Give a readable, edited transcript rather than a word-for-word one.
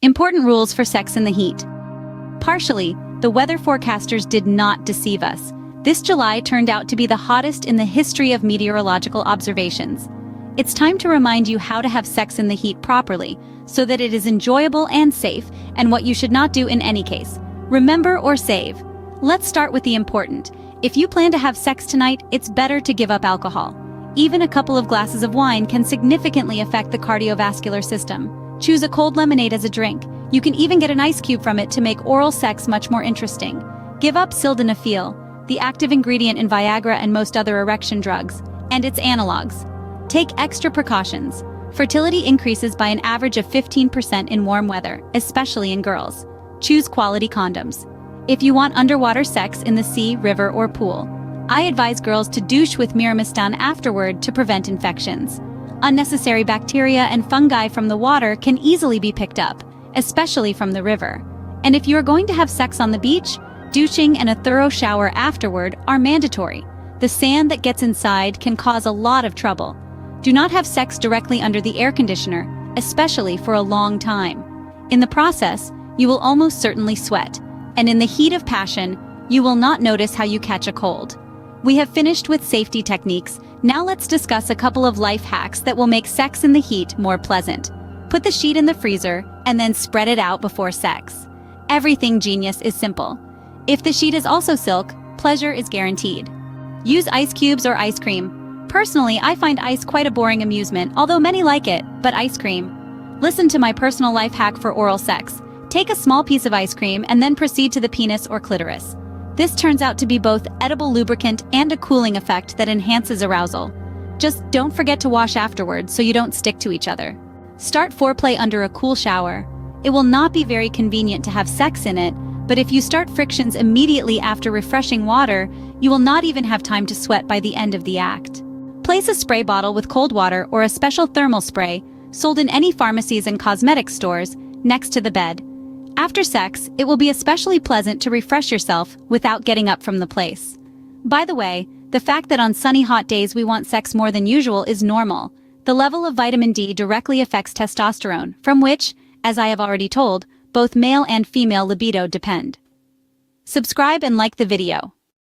Important rules for sex in the heat. Partially, the weather forecasters did not deceive us. This July turned out to be the hottest in the history of meteorological observations. It's time to remind you how to have sex in the heat properly, so that it is enjoyable and safe, and what you should not do in any case. Remember or save. Let's start with the important. If you plan to have sex tonight, it's better to give up alcohol. Even a couple of glasses of wine can significantly affect the cardiovascular system. Choose a cold lemonade as a drink. You can even get an ice cube from it to make oral sex much more interesting. Give up sildenafil, the active ingredient in Viagra and most other erection drugs, and its analogs. Take extra precautions. Fertility increases by an average of 15% in warm weather, especially in girls. Choose quality condoms. If you want underwater sex in the sea, river, or pool, I advise girls to douche with Myrmidon afterward to prevent infections. Unnecessary bacteria and fungi from the water can easily be picked up, especially from the river. And if you are going to have sex on the beach, douching and a thorough shower afterward are mandatory. The sand that gets inside can cause a lot of trouble. Do not have sex directly under the air conditioner, especially for a long time. In the process, you will almost certainly sweat, and in the heat of passion, you will not notice how you catch a cold. We have finished with safety techniques. Now let's discuss a couple of life hacks that will make sex in the heat more pleasant. Put the sheet in the freezer and then spread it out before sex. Everything genius is simple. If the sheet is also silk, pleasure is guaranteed. Use ice cubes or ice cream. Personally, I find ice quite a boring amusement, although many like it, but ice cream. Listen to my personal life hack for oral sex. Take a small piece of ice cream and then proceed to the penis or clitoris. This turns out to be both edible lubricant and a cooling effect that enhances arousal. Just don't forget to wash afterwards so you don't stick to each other. Start foreplay under a cool shower. It will not be very convenient to have sex in it, but if you start frictions immediately after refreshing water, you will not even have time to sweat by the end of the act. Place a spray bottle with cold water or a special thermal spray, sold in any pharmacies and cosmetics stores, next to the bed. After sex, it will be especially pleasant to refresh yourself without getting up from the place. By the way, the fact that on sunny hot days we want sex more than usual is normal. The level of vitamin D directly affects testosterone, from which, as I have already told, both male and female libido depend. Subscribe and like the video.